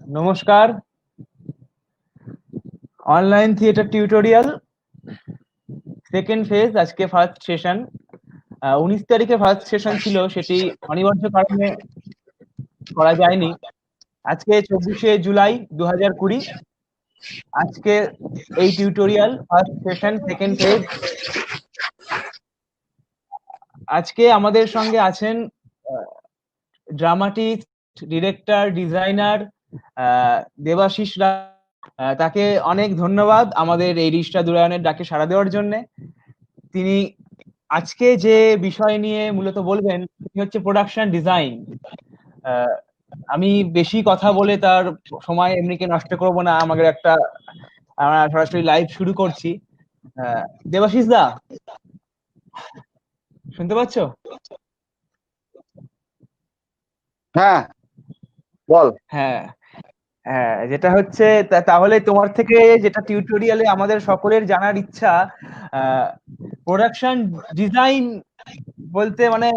নমস্কার। Online theatre tutorial second phase, আজকে first session. 19 তারিখে ফার্স্ট সেশন ছিল, সেটি অনিবার্য কারণে করা যায়নি। আজকে 24শে জুলাই 2020। আজকে এই tutorial first session second phase. আজকে আমাদের সঙ্গে আছেন dramatist, director, designer Debashis Roy. তাকে অনেক ধন্যবাদ আমাদের এই রিশটা দুরায়নের ডাকে সাড়া দেওয়ার জন্য। তিনি আজকে যে বিষয় নিয়ে মূলত বলবেন সেটি হচ্ছে প্রোডাকশন ডিজাইন। আমি বেশি কথা বলে তার সময় এমনিকে নষ্ট করব না। আমাদের আমরা সরাসরি লাইভ শুরু করছি। দেবাশিস দা, শুনতে পাচ্ছ? হ্যাঁ, বল। হ্যাঁ হ্যাঁ, যেটা হচ্ছে তাহলে তোমার থেকে যেটা টিউটোরিয়ালে আমাদের সকলের জানার ইচ্ছা, প্রোডাকশন ডিজাইন বলতে মানে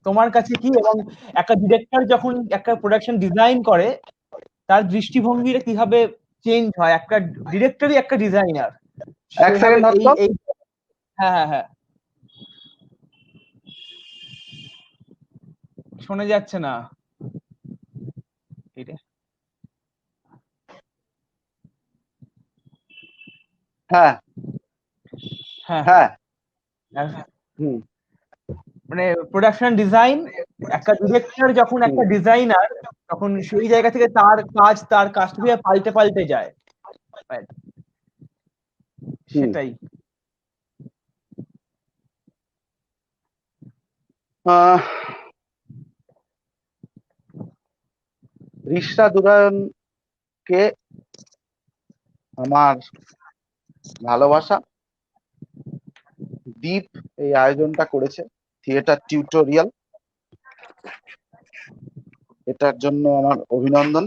তোমার কাছে কি, এবং একটা ডিরেক্টর যখন একটা প্রোডাকশন ডিজাইন করে তার দৃষ্টিভঙ্গিটা কিভাবে চেঞ্জ হয়? একটা ডিরেক্টরই একটা ডিজাইনার, এক সেকেন্ড এই হতো। এই হ্যাঁ হ্যাঁ হ্যাঁ, শোনা যাচ্ছে না এটা। হ্যাঁ হ্যাঁ হ্যাঁ হ্যাঁ, হুম মানে প্রোডাকশন ডিজাইন, একটা ডিরেক্টর যখন একটা ডিজাইনার, তখন সেই জায়গা থেকে তার কাজটা পাল্টে পাল্টে যায়। Right? হুম সেটাই। রিশা দুরায়নকে আমার ভালোবাসা। দীপ এই আয়োজনটা করেছে, থিয়েটার টিউটোরিয়াল, এটার জন্য আমার অভিনন্দন।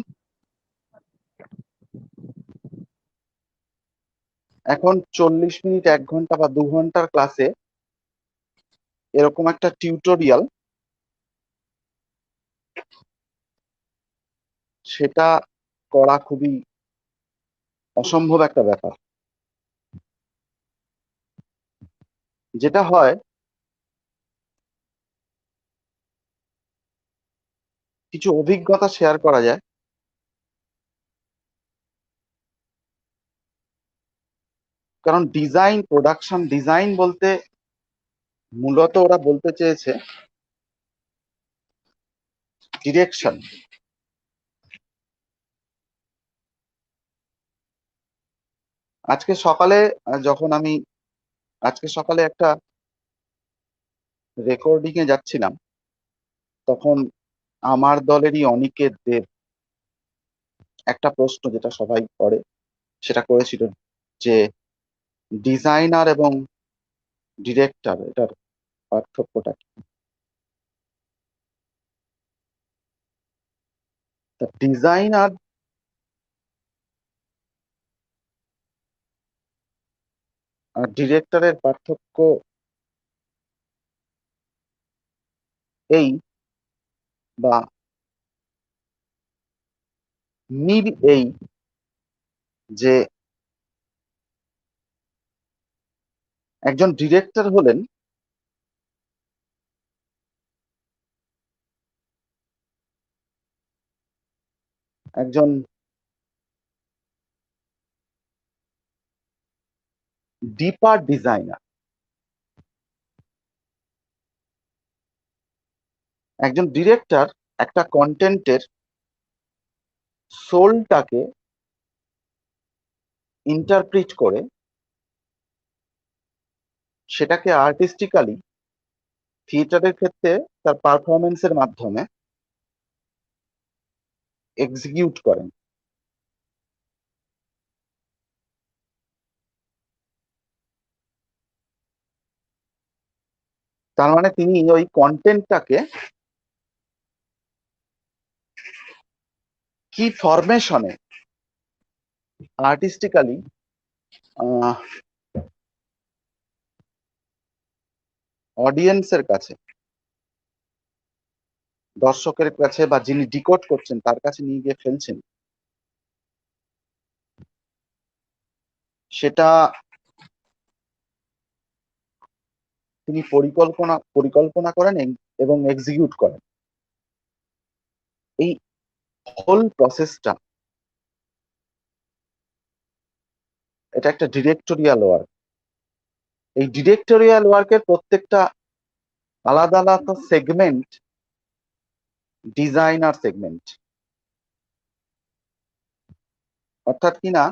এখন 40 মিনিট, 1 ঘন্টা বা 2 ঘন্টার ক্লাসে এরকম একটা টিউটোরিয়াল, সেটা করা খুবই অসম্ভব একটা ব্যাপার। যেটা হয়, কিছু অভিজ্ঞতা শেয়ার করা যায়। কারণ ডিজাইন, প্রোডাকশন ডিজাইন বলতে মূলত ওরা বলতে চেয়েছে ডিরেকশন। আজকে সকালে যখন আমি আজকে সকালে একটা রেকর্ডিং এ যাচ্ছিলাম, তখন আমার দলেরই অনিকেত দেব একটা প্রশ্ন, যেটা সবাই করে, সেটা করেছিল যে ডিজাইনার এবং ডিরেক্টর, এটার পার্থক্যটা কি। ডিজাইনার আর ডিরেক্টরের পার্থক্য এই, বা মিল এই, যে একজন ডিরেক্টর হলেন একজন ডিপার ডিজাইনার। একজন ডিরেক্টর একটা কন্টেন্টের সোলটাকে ইন্টারপ্রিট করে সেটাকে আর্টিস্টিক্যালি থিয়েটারের ক্ষেত্রে তার পারফরমেন্সের মাধ্যমে এক্সিকিউট করেন। তার মানে তিনি ওই কন্টেন্টটাকে কি ফরমেশনে আর্টিস্টিক্যালি অডিয়েন্সের কাছে, দর্শকের কাছে, বা যিনি ডিকোড করছেন তার কাছে নিয়ে গিয়ে ফেলছেন, সেটা তিনি পরিকল্পনা করেন এবং এক্সিকিউট করেন। এই হোল প্রসেসটা, এটা একটা ডিরেক্টোরিয়াল ওয়ার্ক। এই ডিরেক্টোরিয়াল ওয়ার্কের প্রত্যেকটা আলাদা আলাদা সেগমেন্ট ডিজাইনার সেগমেন্ট। অর্থাৎ কিনা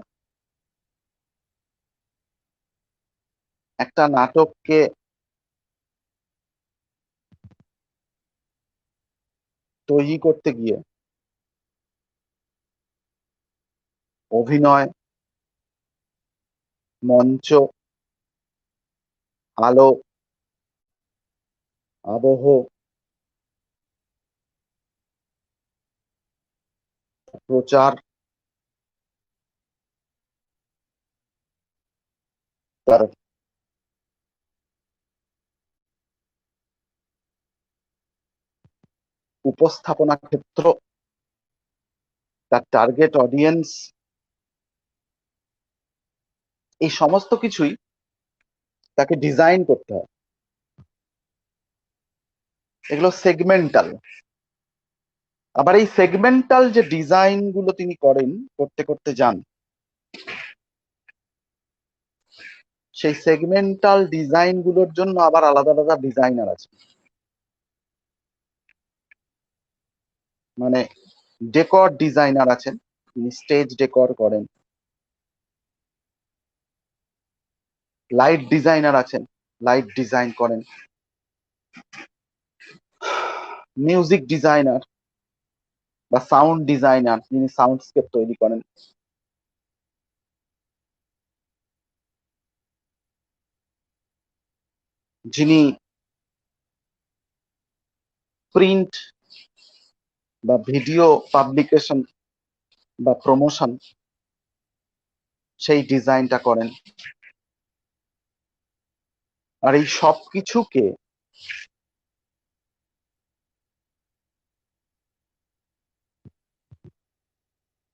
একটা নাটককে তৈরি করতে গিয়ে অভিনয়, মঞ্চ, আলো, আবহ, প্রচার, তার উপস্থাপনা ক্ষেত্র, তার টার্গেট অডিয়েন্স, এই সমস্ত কিছুই তাকে ডিজাইন করতে হয়। এগুলো সেগমেন্টাল। আবার এই সেগমেন্টাল যে ডিজাইন গুলো তিনি করতে করতে যান, সেই সেগমেন্টাল ডিজাইন গুলোর জন্য আবার আলাদা আলাদা ডিজাইনার আছে। মানে ডেকর ডিজাইনার আছেন, তিনি স্টেজ ডেকর করেন। লাইট ডিজাইনার আছেন, লাইট ডিজাইন করেন। মিউজিক ডিজাইনার বা সাউন্ড ডিজাইনার, যিনি সাউন্ডস্কেপ তৈরি করেন। যিনি প্রিন্ট বা ভিডিও পাবলিকেশন বা প্রমোশন, সেই ডিজাইনটা করেন। আর এই সব কিছুকে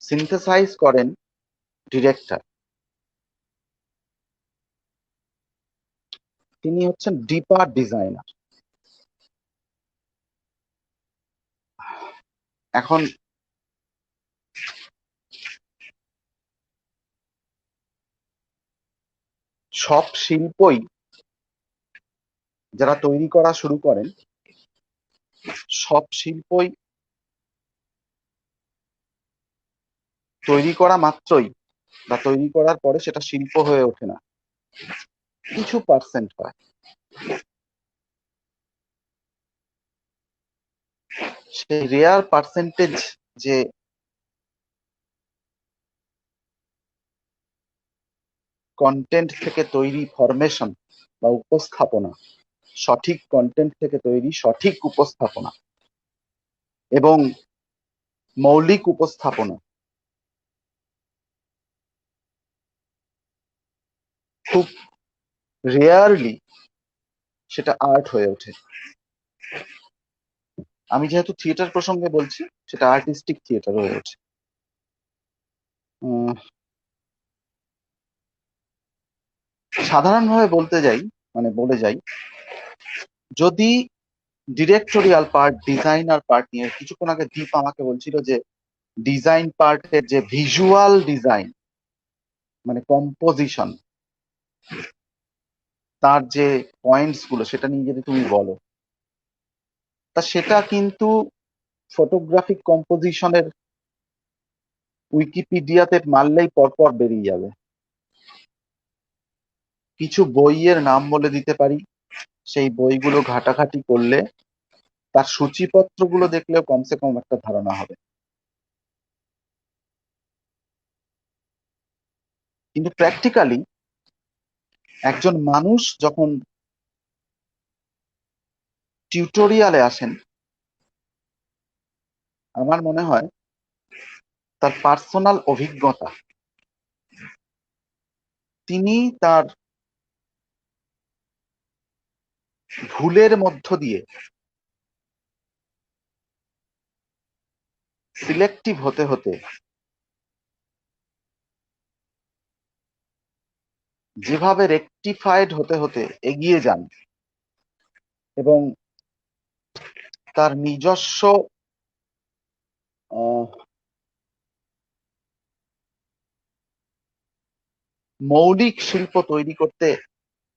সিনথেসাইজ করেন ডিরেক্টর। তিনি হচ্ছেন ডিপার ডিজাইনার। এখন সব শিল্পই যারা তৈরি করা শুরু করেন, সব শিল্পই তৈরি করা মাত্রই বা তৈরি করার পরে সেটা শিল্প হয়ে ওঠে না, কিছু পার্সেন্ট হয়। সেই রেয়ার পার্সেন্টেজ যে কন্টেন্ট থেকে তৈরি ফরমেশন বা উপস্থাপনা, সঠিক কন্টেন্ট থেকে তৈরি সঠিক উপস্থাপনা এবং মৌলিক উপস্থাপনা খুব রেয়ারলি সেটা আর্ট হয়ে ওঠে। আমি যেহেতু থিয়েটার প্রসঙ্গে বলছি, সেটা আর্টিস্টিক থিয়েটার হয়ে ওঠে। সাধারণভাবে বলে যাই, যদি ডিরেক্টোরিয়াল পার্ট, ডিজাইনার পার্ট নিয়ে কিছুক্ষণ আগে দীপ আমাকে বলছিল যে ডিজাইন পার্টের যে ভিজুয়াল ডিজাইন মানে কম্পোজিশন, তার যে পয়েন্টস গুলো সেটা নিয়ে যদি তুমি বলো, তা সেটা কিন্তু ফটোগ্রাফিক কম্পোজিশনের উইকিপিডিয়াতে মারলেই পরপর বেরিয়ে যাবে। কিছু বইয়ের নাম বলে দিতে পারি, সেই বইগুলো ঘাটাঘাটি করলে তার সূচিপত্রগুলো দেখলেও কমসে কম একটা ধারণা হবে। কিন্তু প্র্যাকটিক্যালি একজন মানুষ যখন টিউটোরিয়ালে আসেন, আমার মনে হয় তার পার্সোনাল অভিজ্ঞতা, তিনি তার ভুলের মধ্য দিয়ে সিলেক্টিভ হতে হতে যেভাবে রেকটিফাইড হতে হতে এগিয়ে যান এবং তার নিজস্ব মৌলিক শিল্প তৈরি করতে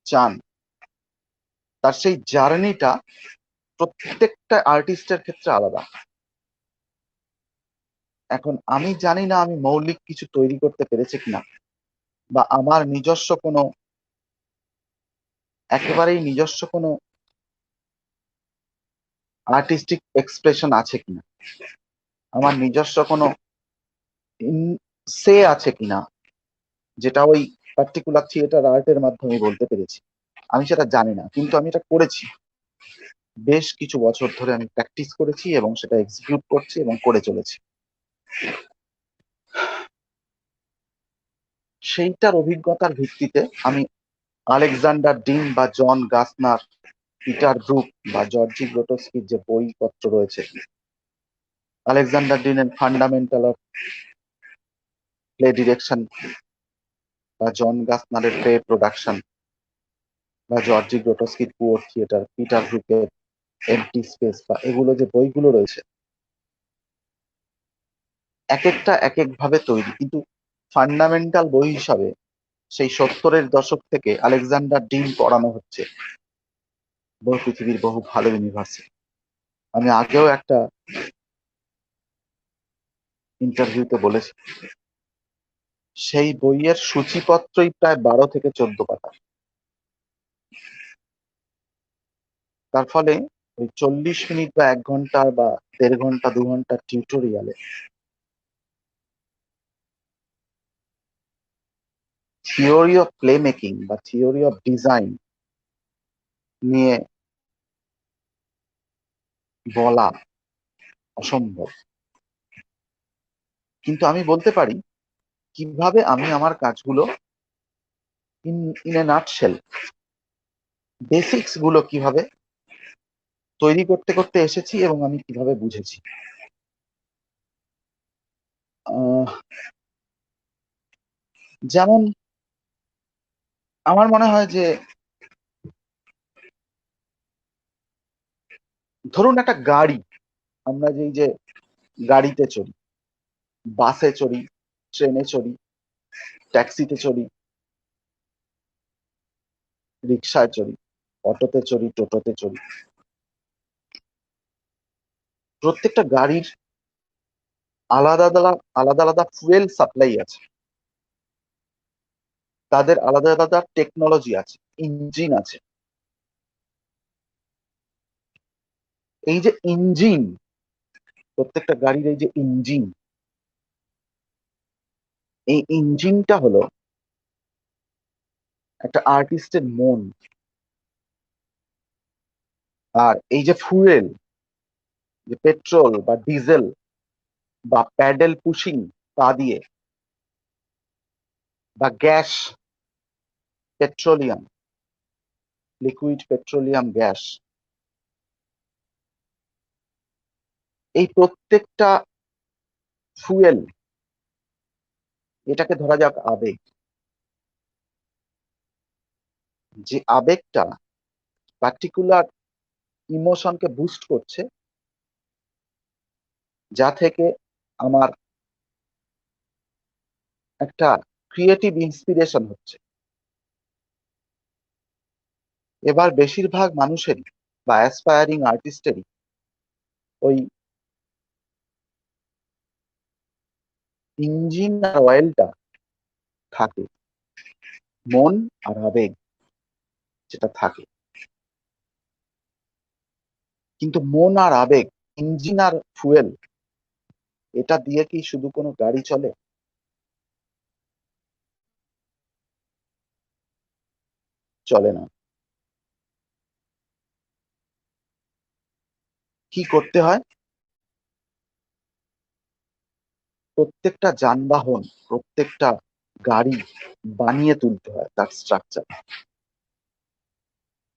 চান, তার সেই জার্নিটা প্রত্যেকটা আর্টিস্টের ক্ষেত্রে আলাদা। এখন আমি জানি না আমি মৌলিক কিছু তৈরি করতে পেরেছি কিনা, বা আমার নিজস্ব কোনো একেবারেই নিজস্ব কোনো আর্টিস্টিক এক্সপ্রেশন আছে কিনা, আমার নিজস্ব কোনো সে আছে কিনা, যেটা ওই পার্টিকুলার থিয়েটার আর্টের মাধ্যমে বলতে পেরেছি, আমি সেটা জানি না। কিন্তু আমি এটা করেছি, বেশ কিছু বছর ধরে আমি প্র্যাকটিস করেছি এবং সেটা এক্সিকিউট করছি এবং করে চলেছি। সেইটার অভিজ্ঞতার ভিত্তিতে আমি আলেকজান্ডার ডিন বা জন গাসনার, পিটার ব্রুক বা জর্জি গ্রোটোস্কির যে বইপত্র রয়েছে, আলেকজান্ডার ডিনের ফান্ডামেন্টাল অফ প্লে ডিরেকশন বা জন গাসনারের প্লে প্রোডাকশন বা জর্জি গ্রোটোস্কির পুয়ার থিয়েটার, পিটার ব্রুকের এমটি স্পেস, বা এগুলো যে বইগুলো রয়েছে এক একটা এক এক ভাবে তৈরি, কিন্তু ফান্ডামেন্টাল বই হিসাবে সেই 70-এর দশক থেকে আলেকজান্ডার ডিন পড়ানো হচ্ছে পৃথিবীর বহু ভালো ইউনিভার্সিটি। আমি আগেও একটা ইন্টারভিউতে বলেছি, সেই বইয়ের সূচিপত্রই প্রায় 12 থেকে 14 পাতা। তার ফলে ওই 40 মিনিট বা 1 ঘন্টা বা 1.5 ঘন্টা 2 ঘন্টার টিউটোরিয়ালে থিওরি অফ প্লে মেকিং বা থিওরি অফ ডিজাইন নিয়ে বলা অসম্ভব। কিন্তু আমি বলতে পারি কিভাবে আমি আমার কাজগুলো ইন এ নাটশেল, বেসিক্স গুলো কিভাবে তৈরি করতে করতে এসেছি এবং আমি কিভাবে বুঝেছি। যেমন আমার মনে হয় যে, ধরুন একটা গাড়ি, আমরা যে গাড়িতে চড়ি, বাসে চড়ি, ট্রেনে চড়ি, ট্যাক্সিতে চড়ি, রিক্সায় চড়ি, অটোতে চড়ি, টোটোতে চড়ি, প্রত্যেকটা গাড়ির আলাদা আলাদা আলাদা আলাদা ফুয়েল সাপ্লাই আছে, তাদের আলাদা আলাদা টেকনোলজি আছে, ইঞ্জিন আছে। এই যে ইঞ্জিন, প্রত্যেকটা গাড়ির এই যে ইঞ্জিন, এই ইঞ্জিনটা হলো একটা আর্টিস্টের মন। আর এই যে ফুয়েল, যে পেট্রোল বা ডিজেল বা প্যাডেল পুশিং পা দিয়ে, বা gas, petroleum, liquid petroleum gas, এই প্রত্যেকটা ফুয়েল, এটাকে ধরা যাক আবেগ। যে আবেগটা পার্টিকুলার ইমোশনকে বুস্ট করছে, যা থেকে আমার একটা ক্রিয়েটিভ ইন্সপিরেশন হচ্ছে। এবার বেশিরভাগ মানুষেরই বা অ্যাসপায়ারিং আর্টিস্টেরই ওই ইঞ্জিন আর অয়েলটা থাকে, মন আর আবেগ যেটা থাকে। কিন্তু মন আর আবেগ, ইঞ্জিন আর ফুয়েল, এটা দিয়ে কি শুধু কোনো গাড়ি চলে? চলে না। কি করতে হয়? প্রত্যেকটা যানবাহন, প্রত্যেকটা গাড়ি বানিয়ে তুলতে হয় তার স্ট্রাকচার,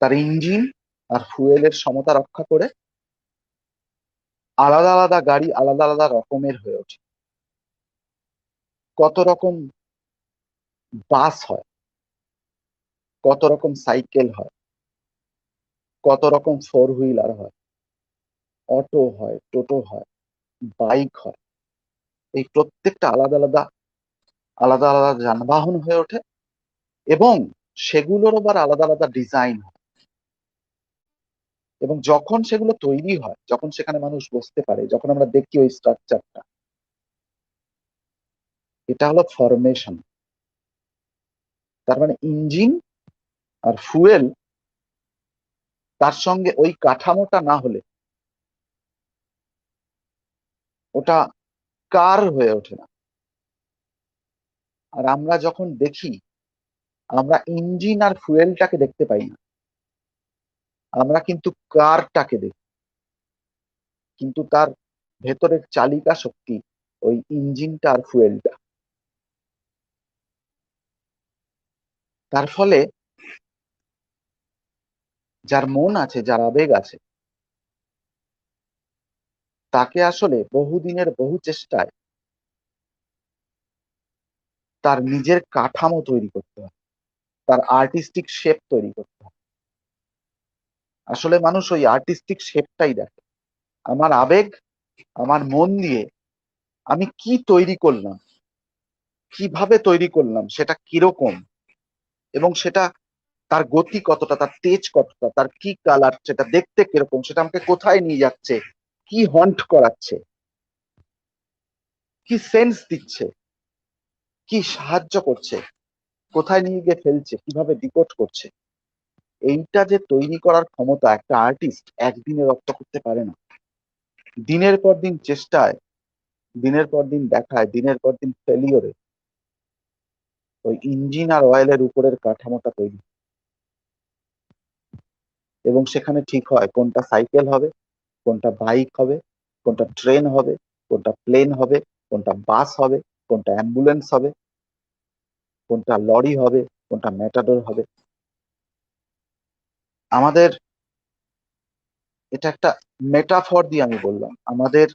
তার ইঞ্জিন আর ফুয়েলের সমতা রক্ষা করে আলাদা আলাদা গাড়ি আলাদা আলাদা রকমের হয়ে ওঠে। কত রকম বাস হয়, কত রকম সাইকেল হয়, কত রকম ফোর হুইলার হয়, অটো হয়, টোটো হয়, বাইক হয়। এই প্রত্যেকটা আলাদা আলাদা আলাদা আলাদা যানবাহন হয়ে ওঠে এবং সেগুলোর আবার আলাদা আলাদা ডিজাইন হয়। এবং যখন সেগুলো তৈরি হয়, যখন সেখানে মানুষ বসতে পারে, যখন আমরা দেখি ওই স্ট্রাকচারটা, এটা হলো ফরমেশন। তার মানে ইঞ্জিন আর ফুয়েল, তার সঙ্গে ওই কাঠামোটা না হলে ওটা কার হয়ে ওঠে না। আর আমরা যখন দেখি, আমরা ইঞ্জিন আর ফুয়েলটাকে দেখতে পাই না, আমরা কিন্তু কারটাকে দেখি। কিন্তু তার ভেতরের চালিকা শক্তি ওই ইঞ্জিনটা আর ফুয়েলটা। তার ফলে যার মন আছে, যার আবেগ আছে, তাকে আসলে বহুদিনের বহু চেষ্টায় তার নিজের কাঠামো তৈরি করতে হয়, তার আর্টিস্টিক শেপ তৈরি করতে হয়। আসলে মানুষ ওই আর্টিস্টিক শেপটাই দেখে। আমার আবেগ, আমার মন দিয়ে আমি কি তৈরি করলাম, কিভাবে তৈরি করলাম, সেটা কিরকম, এবং সেটা তার গতি কতটা, তার তেজ কতটা, তার কি কালার, সেটা দেখতে কিরকম, সেটা আমাকে কোথায় নিয়ে যাচ্ছে, কি হন্ট করাচ্ছে, কি সেন্স দিচ্ছে, কি সাহায্য করছে, কোথায় নিয়ে গিয়ে ফেলছে, কিভাবে ডিকোড করছে। এইটা যে তৈরি করার ক্ষমতা একটা আর্টিস্ট একদিনে রপ্ত করতে পারে না। দিনের পর দিন চেষ্টায়, দিনের পর দিন দেখায়, দিনের পর দিন ফেলিওরে ওই ইঞ্জিন আর অয়েলের উপরের কাঠামোটা তৈরি। এবং সেখানে ঠিক হয় কোনটা সাইকেল হবে, কোনটা বাইক হবে, কোনটা ট্রেন হবে, কোনটা প্লেন হবে, কোনটা বাস হবে, কোনটা অ্যাম্বুলেন্স হবে, কোনটা লরি হবে, কোনটা ম্যাটাডোর হবে। আমাদের এটা একটা মেটাফর দিয়ে আমি বললাম, আমাদের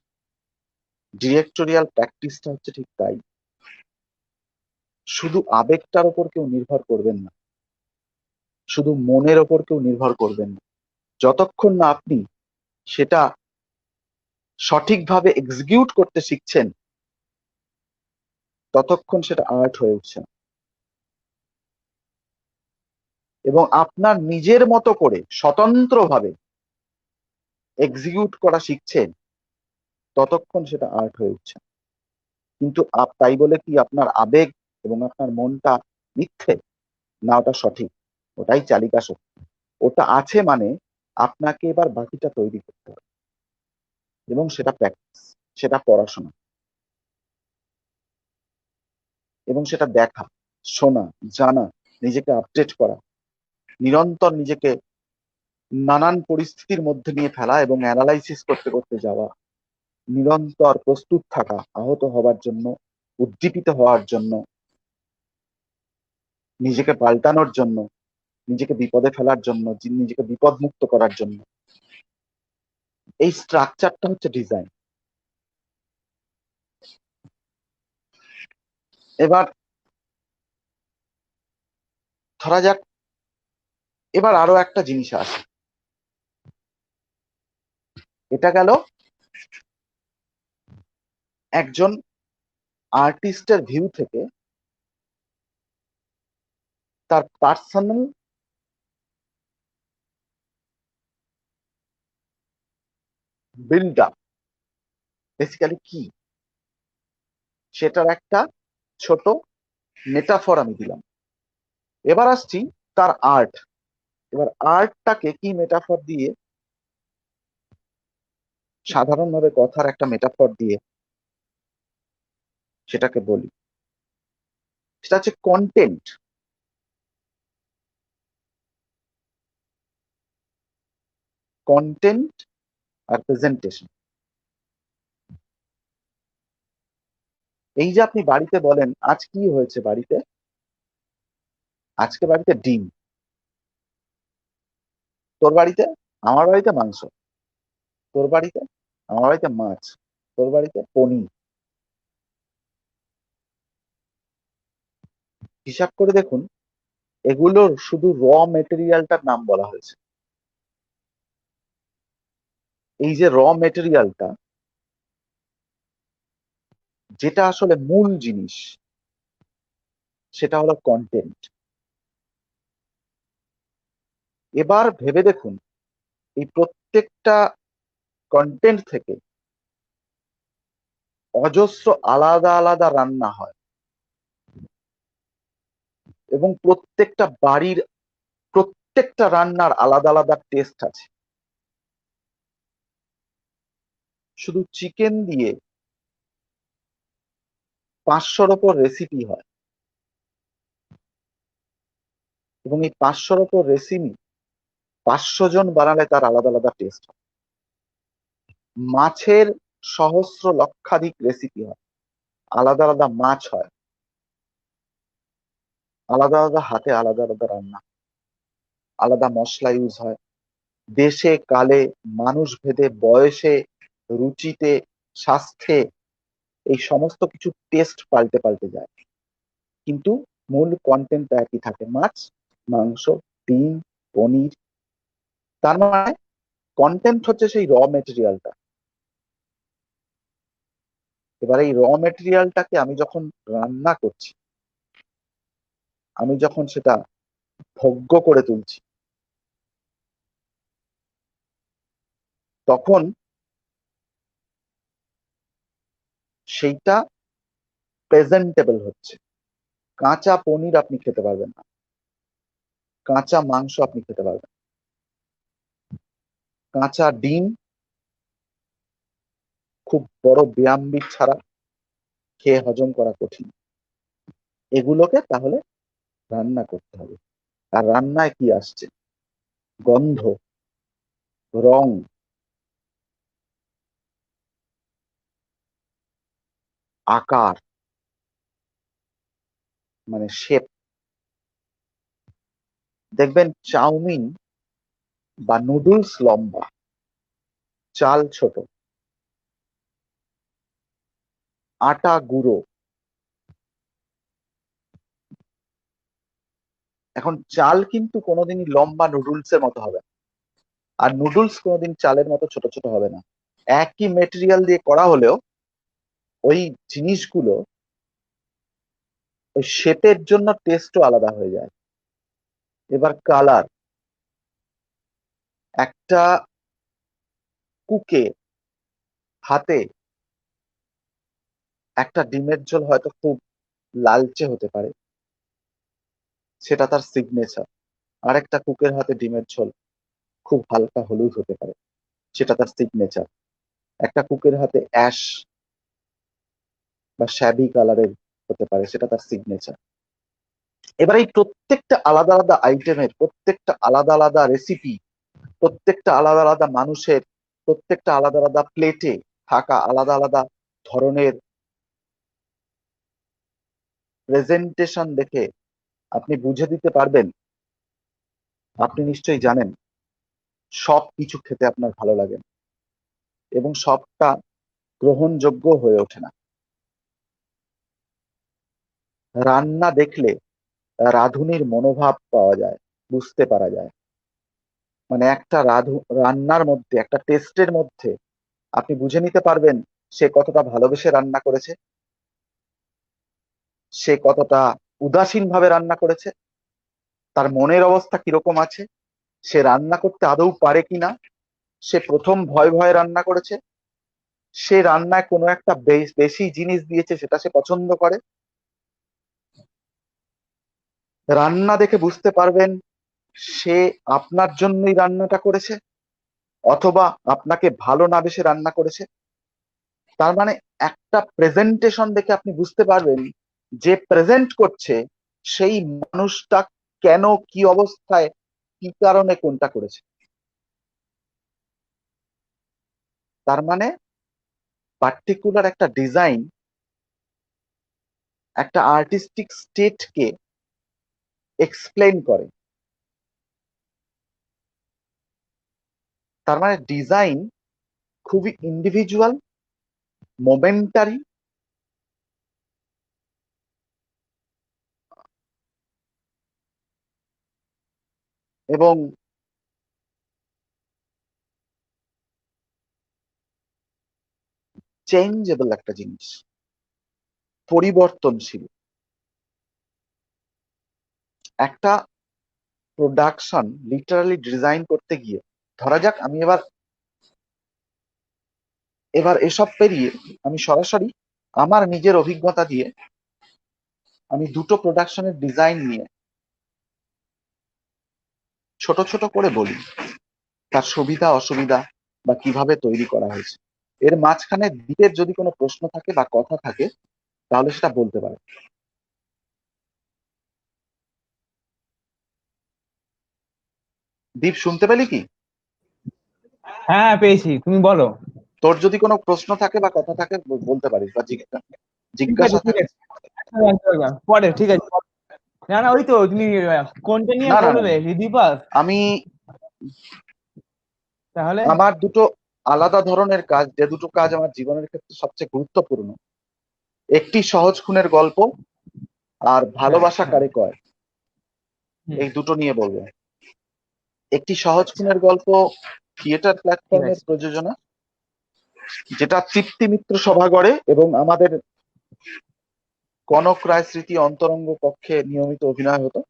ডিরেক্টোরিয়াল প্র্যাকটিসটা হচ্ছে ঠিক তাই। শুধু আবেগটার ওপর কেউ নির্ভর করবেন না, শুধু মনের ওপর কেউ নির্ভর করবেন না। যতক্ষণ না আপনি সেটা সঠিকভাবে এক্সিকিউট করতে শিখছেন, ততক্ষণ সেটা আর্ট হয়ে উঠছে না। এবং আপনার নিজের মতো করে স্বতন্ত্রভাবে এক্সিকিউট করা শিখছেন, ততক্ষণ সেটা আর্ট হয়ে উঠছে না। কিন্তু তাই বলে কি আপনার আবেগ এবং আপনার মনটা মিথ্যে? না, ওটা সঠিক, ওটাই চালিকা শক্তি। ওটা আছে মানে আপনাকে এবার বাকিটা তৈরি করতে হবে, এবং সেটা প্র্যাকটিস, সেটা পড়াশোনা, এবং সেটা দেখা, শোনা, জানা, নিজেকে আপডেট করা, নিরন্তর নিজেকে নানান পরিস্থিতির মধ্যে নিয়ে ফেলা এবং অ্যানালাইসিস করতে করতে যাওয়া, নিরন্তর প্রস্তুত থাকা আহত হবার জন্য, উদ্দীপিত হওয়ার জন্য, নিজেকে পাল্টানোর জন্য, নিজেকে বিপদে ফেলার জন্য, নিজেকে বিপদ মুক্ত করার জন্য। এই স্ট্রাকচারটা হচ্ছে ডিজাইন। এবার ধরা যাক, এবার আরো একটা জিনিস আসে। এটা গেল একজন আর্টিস্টের ভিউ থেকে, তার পার্সোনাল বিল্ড আপ বেসিক্যালি কি, সেটার একটা ছোট মেটাফর আমি দিলাম। এবার আসছি তার আর্ট। এবার আর্টটাকে কি মেটাফর দিয়ে, সাধারণভাবে কথার একটা মেটাফর দিয়ে সেটাকে বলি, সেটা হচ্ছে কন্টেন্ট। কন্টেন্ট আর প্রেজেন্টেশন। এই যে আপনি বাড়িতে বলেন আজ কি হয়েছে বাড়িতে, আজকে বাড়িতে ডিম, তোর বাড়িতে, আমার বাড়িতে মাংস, তোর বাড়িতে, আমার বাড়িতে মাছ, তোর বাড়িতে পনির। হিসাব করে দেখুন, এগুলোর শুধু র মেটেরিয়ালটার নাম বলা হয়েছে। এই যে র মেটেরিয়ালটা, যেটা আসলে মূল জিনিস, সেটা হলো কন্টেন্ট। এবার ভেবে দেখুন, এই প্রত্যেকটা কন্টেন্ট থেকে অজস্র আলাদা আলাদা রান্না হয়, এবং প্রত্যেকটা বাড়ির প্রত্যেকটা রান্নার আলাদা আলাদা টেস্ট আছে। শুধু চিকেন দিয়ে 500-র ওপর রেসিপি হয়, এবং এই 500-র ওপর রেসিপি 500 জন বানালে তার আলাদা আলাদা টেস্ট হয়। মাছের সহস্র লক্ষাধিক রেসিপি হয়, আলাদা আলাদা মাছ হয়, আলাদা আলাদা হাতে আলাদা আলাদা রান্না, আলাদা মশলা ইউজ হয়। দেশে কালে, মানুষ ভেদে, বয়সে, রুচিতে, স্বাস্থ্যে, এই সমস্ত কিছু টেস্ট পাল্টে পাল্টে যায়, কিন্তু মূল কন্টেন্ট একই থাকে, মাছ, মাংস, ডিম, পনির। তার মানে কন্টেন্ট হচ্ছে সেই র মেটেরিয়ালটা। এবার এই র মেটেরিয়ালটাকে আমি যখন রান্না করছি, আমি যখন সেটা ভোগ্য করে তুলছি, তখন সেইটা প্রেজেন্টেবল হচ্ছে। কাঁচা পনির আপনি খেতে পারবেন না, কাঁচা মাংস আপনি খেতে পারবেন, কাঁচা ডিম খুব বড় ব্যায়ামবিদ ছাড়া খেয়ে হজম করা কঠিন। এগুলোকে তাহলে রান্না করতে হবে। আর রান্নায় কি আসছে? গন্ধ, রং, আকার, মানে শেপ। দেখবেন চাউমিন বা নুডলস লম্বা, চাল ছোট, আটা গুঁড়ো। এখন চাল কিন্তু কোনোদিনই লম্বা নুডলসের মতো হবে না, আর নুডলস কোনোদিন চালের মতো ছোট ছোট হবে না। একই মেটেরিয়াল দিয়ে করা হলেও ওই জিনিসগুলো ওই শেপের জন্য টেস্টও আলাদা হয়ে যায়। এবার কালার, একটা কুকে হাতে একটা ডিমের ঝোল হয়তো খুব লালচে হতে পারে, সেটা তার সিগনেচার। আর একটা কুকের হাতে ডিমের ঝোল খুব হালকা হলুদ হতে পারে, সেটা তার সিগনেচার। একটা কুকের হাতে অ্যাশ বা শ্যাবি কালারের হতে পারে, সেটা তার সিগনেচার। এবার এই প্রত্যেকটা আলাদা আলাদা আইটেমের, প্রত্যেকটা আলাদা আলাদা রেসিপি, প্রত্যেকটা আলাদা আলাদা মানুষের, প্রত্যেকটা আলাদা আলাদা প্লেটে থাকা আলাদা আলাদা ধরনের প্রেজেন্টেশন দেখে আপনি বুঝে দিতে পারবেন, আপনি নিশ্চয়ই জানেন সব কিছু খেতে আপনার ভালো লাগে না, এবং সবটা গ্রহণযোগ্য হয়ে ওঠে না। রান্না দেখলে রাঁধুনির মনোভাব পাওয়া যায়, বুঝতে পারা যায়। মানে একটা রান্নার মধ্যে, একটা টেস্টের মধ্যে আপনি বুঝে নিতে পারবেন সে কতটা ভালোবেসে রান্না করেছে, সে কতটা উদাসীন ভাবে রান্না করেছে, তার মনের অবস্থা কিরকম আছে, সে রান্না করতে আদৌ পারে কিনা, সে প্রথম ভয় ভয়ে রান্না করেছে, সে রান্নায় কোনো একটা বেশি জিনিস দিয়েছে সেটা সে পছন্দ করে। রান্না দেখে বুঝতে পারবেন সে আপনার জন্যই রান্নাটা করেছে, অথবা আপনাকে ভালো না বেসে রান্না করেছে। তার মানে একটা প্রেজেন্টেশন দেখে আপনি বুঝতে পারবেন যে প্রেজেন্ট করছে সেই মানুষটা কেন, কি অবস্থায়, কি কারণে কোনটা করেছে। তার মানে পার্টিকুলার একটা ডিজাইন একটা আর্টিস্টিক স্টেটকে এক্সপ্লেন করে। তার মানে ডিজাইন খুবই ইন্ডিভিজুয়াল, মোমেন্টারি, এবং চেঞ্জেবল একটা জিনিস, পরিবর্তনশীল একটা প্রোডাকশন। লিটারালি ডিজাইন করতে গিয়ে ধরা যাক আমি এবার এসব পেরিয়ে আমি সরাসরি আমার নিজের অভিজ্ঞতা দিয়ে আমি দুটো প্রোডাকশনের ডিজাইন নিয়ে ছোট ছোট করে বলি তার সুবিধা অসুবিধা বা কিভাবে তৈরি করা হয়েছে। এর মাঝখানে দ্বীপের যদি কোনো প্রশ্ন থাকে বা কথা থাকে তাহলে সেটা বলতে পারে। দীপ, শুনতে পেলি কি? হ্যাঁ পেয়েছি, তুমি বলো। তোর যদি কোনো প্রশ্ন থাকে বা কথা থাকে বলতে পারিস, বা ঠিক আছে জিজ্ঞাসা ঠিক থাকে। আছে, পরে ঠিক আছে। না না, ওই তো তুমি কোনটা নিয়ে না না না, করবে রিদিপাস? আমি তাহলে আমার দুটো আলাদা ধরনের কাজ, যে দুটো কাজ আমার জীবনের ক্ষেত্রে সবচেয়ে গুরুত্বপূর্ণ, একটি সহজ খুনের গল্প আর হ্যাঁ ভালোবাসা হ্যাঁ, কারে কয়, হুম, এই দুটো নিয়ে বলবো। একটি সহজ আচ্ছা খুনের গল্প থিয়েটার ঠিক প্ল্যাটফর্মের আছে। প্রযোজনা, যেটা তৃপ্তি মিত্র সভাঘরে এবং আমাদের কনক রায় স্মৃতি অন্তরঙ্গ কক্ষে নিয়মিত অভিনয় হতো।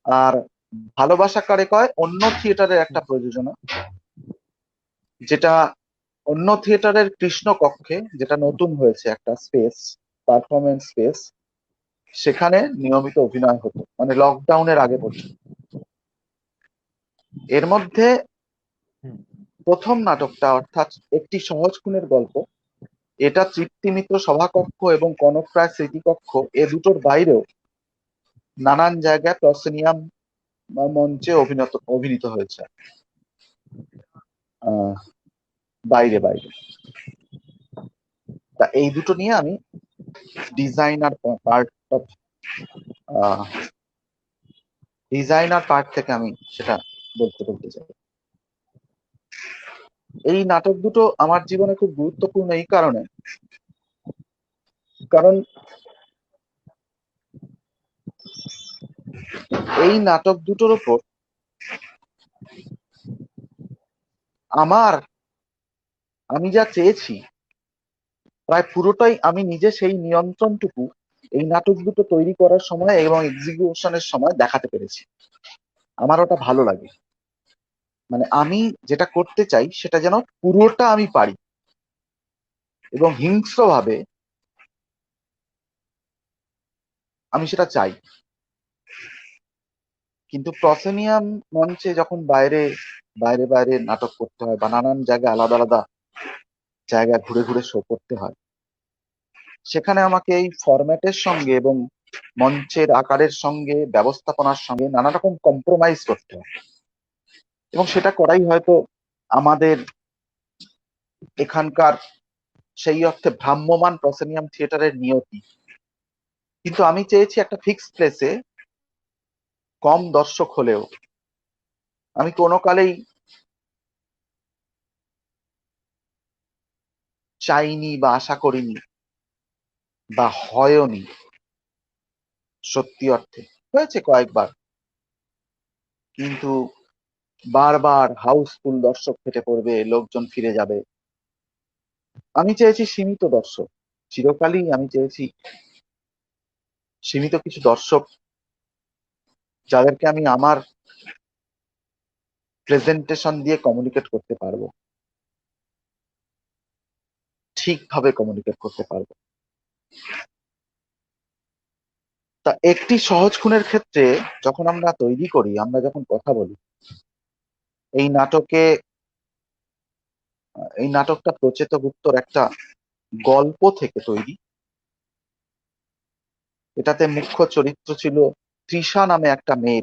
আর ভালোবাসা কারে কয় অন্য থিয়েটারের একটা প্রযোজনা, যেটা অন্য থিয়েটারের কৃষ্ণ কক্ষে, যেটা নতুন হয়েছে একটা স্পেস, পারফরমেন্স স্পেস, সেখানে নিয়মিত অভিনয় হতো মানে লকডাউনের আগে পর্যন্ত। এর মধ্যে হুম, প্রথম নাটকটা অর্থাৎ একটি সহজ খুনের গল্প, এটা তৃপ্তি মিত্র সভাকক্ষ এবং কনক রায় স্মৃতিকক্ষ এ দুটোর বাইরেও নানান জায়গায় প্রসেনিয়াম মঞ্চে অভিনীত হয়েছে। আহ, বাইরে বাইরে। তা এই দুটো নিয়ে আমি designer part of designer part থেকে আমি সেটা বলতে চাই। এই নাটক দুটো আমার জীবনে খুব গুরুত্বপূর্ণ এই কারণে, কারণ এই নাটক দুটোর উপর আমি যা চেয়েছি প্রায় পুরোটাই আমি নিজে সেই নিয়ন্ত্রণটুকু এই নাটক দুটো তৈরি করার সময় এবং এক্সিকিউশনের সময় দেখাতে পেরেছি। আমার ওটা ভালো লাগে, মানে আমি যেটা করতে চাই সেটা যেন পুরোটা আমি পারি এবং হিংস্রভাবে আমি সেটা চাই। কিন্তু প্রসেনিয়াম মঞ্চে যখন বাইরে বাইরে বাইরে নাটক করতে হয় বা নানান জায়গায় আলাদা আলাদা জায়গায় ঘুরে ঘুরে শো করতে হয়, সেখানে আমাকে এই ফরম্যাটের সঙ্গে এবং মঞ্চের আকারের সঙ্গে ব্যবস্থাপনার সঙ্গে নানা রকম কম্প্রোমাইজ করতে হয়, এবং সেটা করাই হয়তো আমাদের এখানকার সেই অর্থে ভ্রাম্যমান প্রসেনিয়াম থিয়েটারের নিয়তি। কিন্তু আমি চেয়েছি একটা ফিক্সড প্লেসে কম দর্শক হলেও, আমি কোনো কালেই চাইনি বা আশা করিনি বা হয়নি, সত্যি অর্থে হয়েছে কয়েকবার, কিন্তু বারবার হাউসফুল, দর্শক ফেটে পড়বে, লোকজন ফিরে যাবে। আমি চেয়েছি সীমিত দর্শক, চিরকালই আমি চেয়েছি সীমিত কিছু দর্শক, যাদেরকে আমি আমার প্রেজেন্টেশন দিয়ে কমিউনিকেট করতে পারবো, ঠিকভাবে কমিউনিকেট করতে পারবো। তা একটি সহজ খুনের ক্ষেত্রে যখন আমরা তৈরি করি, আমরা যখন কথা বলি, এই নাটকে এই নাটকটা প্রচেত গুপ্তর একটা গল্প থেকে তৈরি। এটাতে মুখ্য চরিত্র ছিল তৃষা নামে একটা মেয়ে,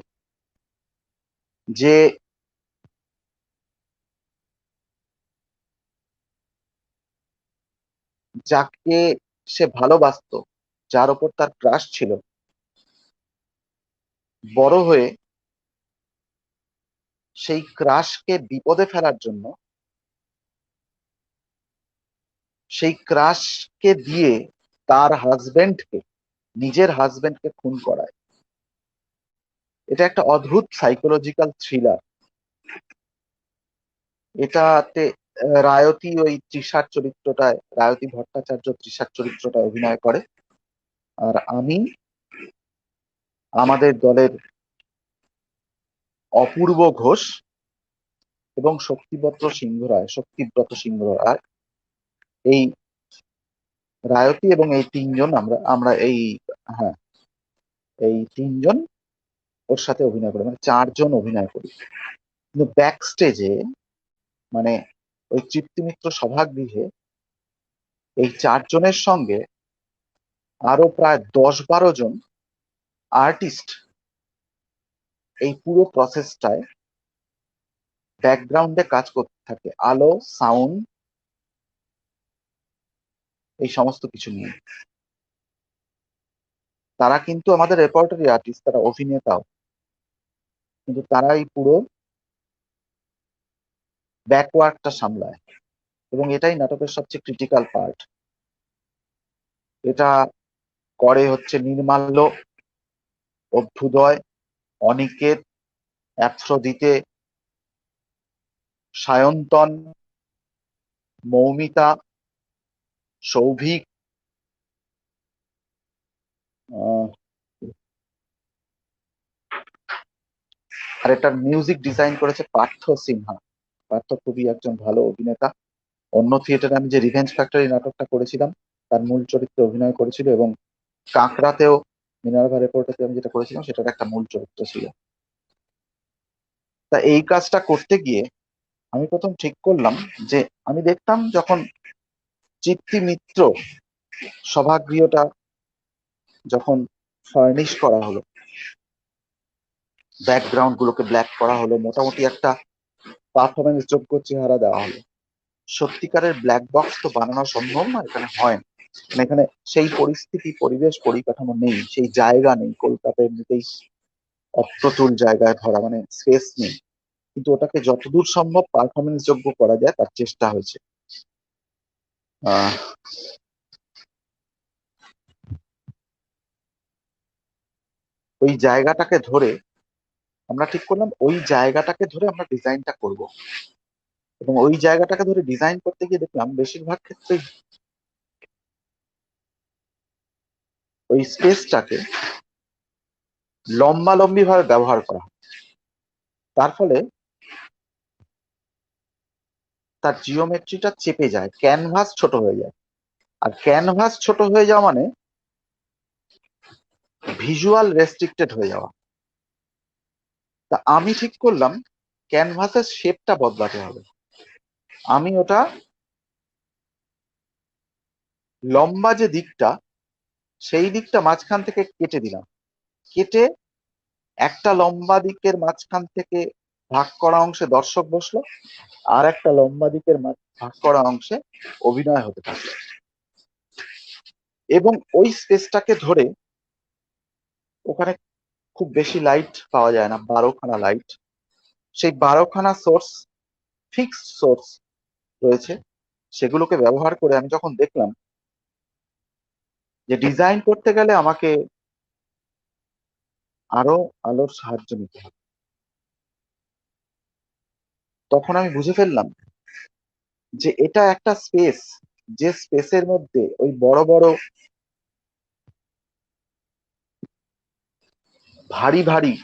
যে যাকে সে ভালোবাসতো, যার ওপর তার ক্রাশ ছিল, বড় হয়ে সেই ক্রাশকে বিপদে ফেলার জন্য সেই ক্রাশকে দিয়ে তার হাজবেন্ডকে, নিজের হাজবেন্ডকে খুন করায়। এটা একটা অদ্ভুত সাইকোলজিক্যাল থ্রিলার। এটাতে রায়তী ওই তৃষার চরিত্রটায়, রায়তী ভট্টাচার্য তৃষার চরিত্রটায় অভিনয় করে। আর আমি আমাদের দলের অপূর্ব ঘোষ এবং শক্তিব্রত সিংহ রায়, এই রায়তী এবং এই তিনজন, আমরা আমরা এই, হ্যাঁ, এই তিনজন ওর সাথে অভিনয় করি, মানে চারজন অভিনয় করি। কিন্তু ব্যাক স্টেজে, মানে ওই তৃপ্তিমিত্র সভাগৃহে এই চারজনের সঙ্গে আরো প্রায় 10-12 জন আর্টিস্ট এই পুরো প্রসেসটায় ব্যাকগ্রাউন্ডে কাজ করতে থাকে, আলো, সাউন্ড, এই সমস্ত কিছু নিয়ে। তারা কিন্তু আমাদের রেপার্টরি আর্টিস্ট, তারা অভিনেতাও, কিন্তু তারা এই পুরো ব্যাকওয়ার্কটা সামলায়। এবং এটাই নাটকের সবচেয়ে ক্রিটিক্যাল পার্ট। এটা করে হচ্ছে নির্মাল্য, অভ্যুদয়, অনিকেত, অ্যাফ্রোদিতে, সায়ন্তন, মৌমিতা, সৌভিক, আর এটার মিউজিক ডিজাইন করেছে পার্থ সিনহা। পার্থ খুবই একজন ভালো অভিনেতা। অন্য থিয়েটারে আমি যে রিভেঞ্জ ফ্যাক্টরি নাটকটা করেছিলাম তার মূল চরিত্রে অভিনয় করেছিল, এবং কাঁকড়াতেও, মিনার্ভা রিপোর্টাতে আমি যেটা করেছিলাম সেটার একটা মূল চরিত্র ছিল। তা এই কাজটা করতে গিয়ে আমি প্রথম ঠিক করলাম যে আমি দেখতাম যখন চিত্তি মিত্র সভাগৃহটা যখন ফার্নিশ করা হলো, ব্যাকগ্রাউন্ড গুলোকে ব্ল্যাক করা হলো, মোটামুটি একটা পারফরমেন্স যোগ্য চেহারা দেওয়া হলো। সত্যিকারের ব্ল্যাক বক্স তো বানানো সম্ভব না, এখানে হয় না। মানে এখানে সেই পরিস্থিতি, পরিবেশ, পরিকাঠামো নেই, সেই জায়গা নেই। কলকাতায় এমনিতেই অপ্রতুল জায়গায় ভরা, মানে স্পেস নেই। কিন্তু ওটাকে যতদূর সম্ভব পারফরমেন্স যোগ্য করা যায় তার চেষ্টা হয়েছে। আহ ওই জায়গাটাকে ধরে আমরা ঠিক করলাম, ওই জায়গাটাকে ধরে আমরা ডিজাইনটা করব। এবং ওই জায়গাটাকে ধরে ডিজাইন করতে গিয়ে দেখলাম বেশিরভাগ ক্ষেত্রে ওই স্পেসটাকে লম্বালম্বি ভাবে ব্যবহার করা হয়। তার ফলে তার জিওমেট্রিটা চেপে যায়, ক্যানভাস ছোট হয়ে যায়। আর ক্যানভাস ছোট হয়ে যাওয়া মানে ভিজুয়াল রেস্ট্রিক্টেড হয়ে যাওয়া। তা আমি ঠিক করলাম ক্যানভাসের শেপটা বদলাতে হবে। আমি ওটা লম্বা যে দিকটা, সেই দিকটা মাঝখান থেকে কেটে দিলাম। কেটে একটা লম্বা দিকের মাঝখান থেকে ভাগ করা অংশে দর্শক বসলো, আর একটা লম্বা দিকের ভাগ করা অংশে অভিনয় হতে থাকলো। এবং ওই স্পেসটাকে ধরে, ওখানে খুব বেশি লাইট পাওয়া যায় না, 12খানা লাইট, সেই 12খানা সোর্স, ফিক্সড সোর্স রয়েছে, সেগুলোকে ব্যবহার করে আমি যখন দেখলাম যে ডিজাইন করতে গেলে আমাকে আরো আলোর সাহায্য নিতে হবে, তখন আমি বুঝে ফেললাম যে এটা একটা স্পেস, যে স্পেসের মধ্যে ওই বড় বড় ভারী ভারী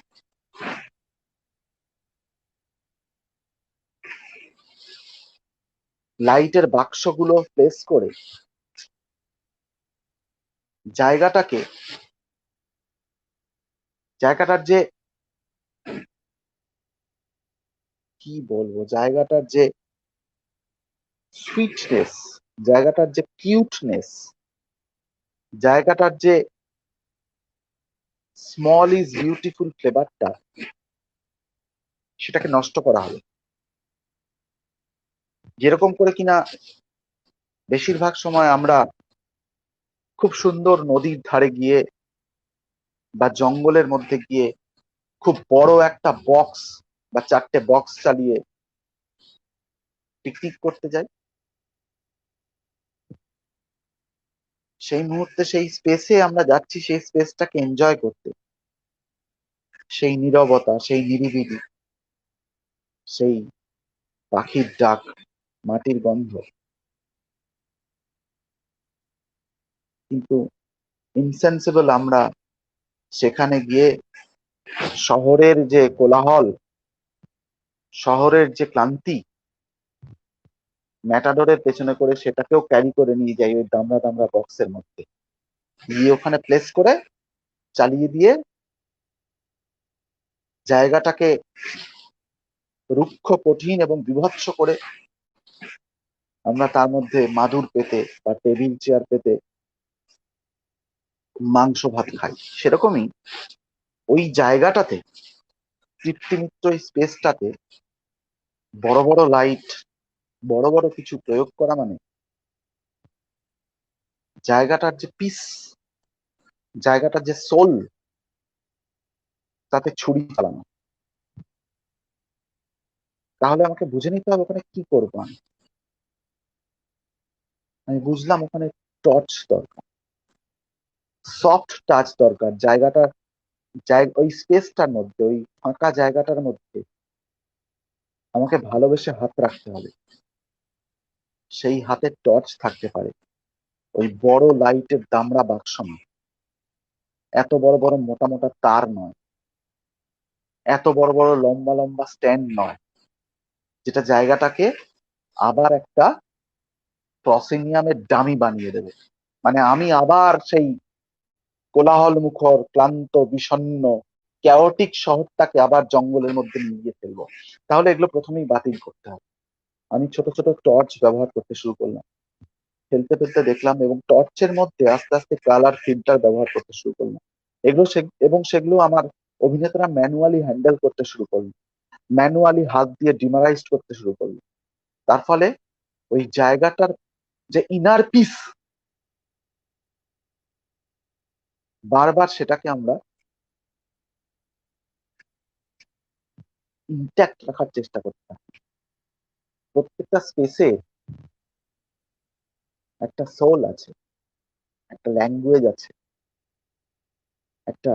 লাইটের বাক্সগুলো প্লেস করে জায়গাটাকে, জায়গাটার যে, কি বলবো, জায়গাটার যে সুইটনেস, জায়গাটার যে কিউটনেস, জায়গাটার যে স্মল ইজ বিউটিফুল ফ্লেভারটা, সেটাকে নষ্ট করা হলো। যেরকম করে কিনা বেশিরভাগ সময় আমরা খুব সুন্দর নদীর ধারে গিয়ে বা জঙ্গলের মধ্যে গিয়ে খুব বড় একটা বক্স বা 4টে বক্স চালিয়ে পিকনিক করতে যাই, সেই মুহূর্তে সেই স্পেসে আমরা যাচ্ছি সেই স্পেসটাকে এনজয় করতে। সেই নীরবতা, সেই নিরিবিলি, সেই পাখির ডাক, মাটির গন্ধ, কিন্তু ইনসেন্সিবল আমরা সেখানে গিয়ে শহরের যে কোলাহল, শহরের যে ক্লান্তি, ম্যাটাডোরের পেছনে করে সেটাকেও ক্যারি করে নিয়ে যাই ওই দামড়া দামড়া বক্সের মধ্যে, গিয়ে ওখানে প্লেস করে চালিয়ে দিয়ে জায়গাটাকে রুক্ষ, কঠিন এবং বিভৎস করে আমরা তার মধ্যে মাদুর পেতে বা টেবিল চেয়ার পেতে মাংস ভাত খাই। সেরকমই ওই জায়গাটাতে, তৃপ্তিমিত্র স্পেসটাতে বড় বড় লাইট, বড় বড় কিছু প্রয়োগ করা মানে জায়গাটার যে পিস, জায়গাটার যে সোল, তাতে ছুরি চালানো। তাহলে আমাকে বুঝে নিতে হবে ওখানে কি করবো আমি। আমি বুঝলাম ওখানে টর্চ দরকার, সফট টাচ দরকার। জায়গাটা, ওই স্পেসটার মধ্যে, ওই ফাঁকা জায়গাটার মধ্যে আমাকে ভালোবেসে হাত রাখতে হবে। সেই হাতে টর্চ থাকতে পারে, ওই বড় লাইটের দামড়া বাক্স নয়, এত বড় বড় মোটা মোটা তার নয়, এত বড় বড় লম্বা লম্বা স্ট্যান্ড নয়, যেটা জায়গাটাকে আবার একটা প্রসিনিয়ামের ডামি বানিয়ে দেবে। মানে আমি আবার সেই কোলাহল মুখর, ক্লান্ত, বিষণ্ণ, ক্যাওটিক শহরটাকে আবার জঙ্গলের মধ্যে নিয়ে গিয়ে ফেলবো। তাহলে এগুলো প্রথমেই বাতিল করতে হবে। আমি ছোট ছোট টর্চ ব্যবহার করতে শুরু করলাম, ফেলতে ফেলতে দেখলাম, এবং টর্চের মধ্যে আস্তে আস্তে কালার ফিল্টার ব্যবহার করতে শুরু করলাম। এবং সেগুলো আমার অভিনেতারা ম্যানুয়ালি হ্যান্ডেল করতে শুরু করলো, ম্যানুয়ালি হাত দিয়ে ডিমারাইজ করতে শুরু করলো। তার ফলে ওই জায়গাটার যে ইনার পিস, বারবার সেটাকে আমরা ইনট্যাক্ট রাখার চেষ্টা করতাম। প্রত্যেকটা স্পেসে একটা সোল আছে, একটা ল্যাঙ্গুয়েজ আছে, একটা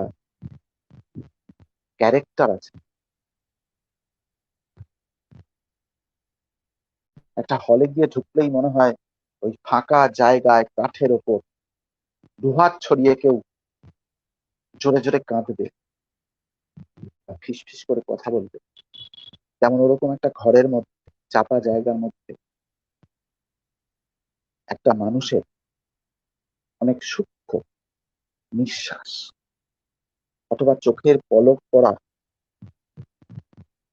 ক্যারেক্টার আছে। একটা হলে গিয়ে ঢুকলেই মনে হয় ওই ফাঁকা জায়গায় কাঠের ওপর দুহাত ছড়িয়ে কেউ জোরে জোরে কাঁদবে, ফিস ফিস করে কথা বলবে। যেমন ওরকম একটা ঘরের মধ্যে, চাপা জায়গার মধ্যে একটা মানুষের অনেক সূক্ষ্ম নিঃশ্বাস, অথবা চোখের পলক পড়া,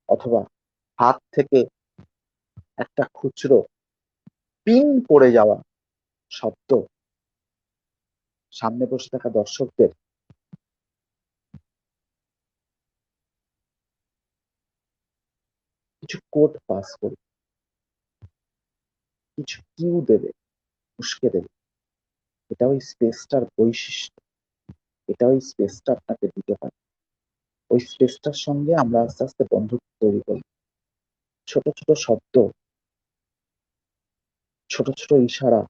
অথবা হাত থেকে একটা খুচরো পিন পড়ে যাওয়া শব্দ সামনে বসে থাকা দর্শকদের কিছু কোড পাস করবে, কিছু কিউ দেবে, উস্কে দেবে। এটা ওই স্পেসটার বৈশিষ্ট্য, এটা ওই স্পেসটা আপনাকে দিতে পারে। ওই স্পেসটার সঙ্গে আমরা আস্তে আস্তে বন্ধুত্ব তৈরি করি। ছোট ছোট শব্দ, ছোট ছোট ইশারা,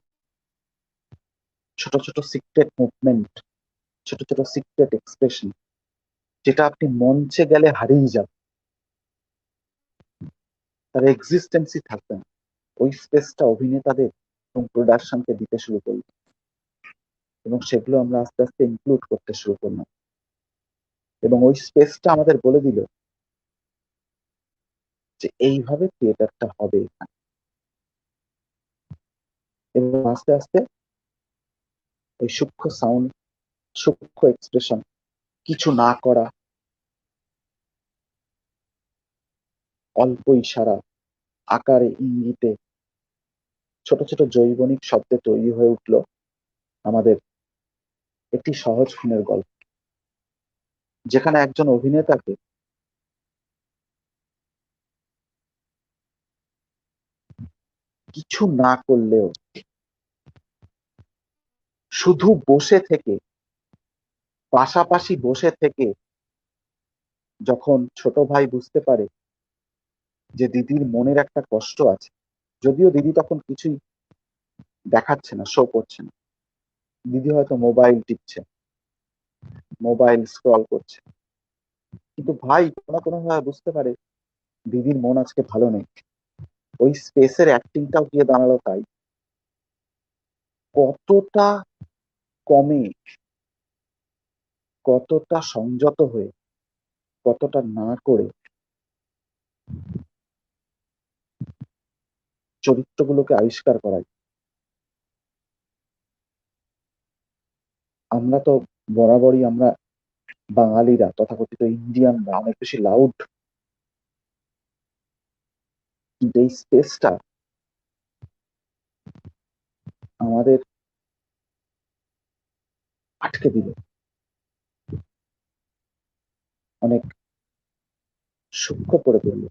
ছোট ছোট সিক্রেট মুভমেন্ট, ছোট ছোট সিক্রেট এক্সপ্রেশন, যেটা আপনি মঞ্চে গেলে হারিয়ে যাবে, তার এক্সিস্টেন্সই থাকবে না। ওই স্পেসটা অভিনেতাদের এবং প্রোডাকশনকে দিতে শুরু করলো, এবং সেগুলো আমরা আস্তে আস্তে ইনক্লুড করতে শুরু করলাম। এবং ওই স্পেসটা আমাদের বলে দিল যে এইভাবে থিয়েটারটা হবে এখানে। এবং আস্তে আস্তে ওই সূক্ষ্ম সাউন্ড, সূক্ষ্ম এক্সপ্রেশন, কিছু না করা, অল্প ইশারা, আকারে, ইঙ্গিতে, ছোট ছোট জৈবনিক শব্দে তৈরি হয়ে উঠলো আমাদের একটি সহজ খুনের গল্প, যেখানে একজন অভিনেতাকে কিছু না করলেও, শুধু বসে থেকে, পাশাপাশি বসে থেকে, যখন ছোট ভাই বুঝতে পারে যে দিদির মনের একটা কষ্ট আছে, যদিও দিদি তখন কিছুই দেখাচ্ছে না, শো করছে না, দিদি হয়তো মোবাইল টিপছে, মোবাইল স্ক্রল করছে, কিন্তু ভাই কোনো ভাবে বুঝতে পারে দিদির মন আজকে ভালো নেই, ওই স্পেসের অ্যাক্টিংটাও গিয়ে দাঁড়ালো তাই। কতটা কমে, কতটা সংযত হয়ে, কতটা না করে চরিত্রগুলোকে আবিষ্কার করায়। আমরা তো বরাবরই আমরা বাঙালিরা তথাকথিত ইন্ডিয়ানরা অনেক বেশি লাউড, কিন্তু এই স্পেসটা আমাদের আটকে দিল, অনেক সূক্ষ্ম করে তুললো,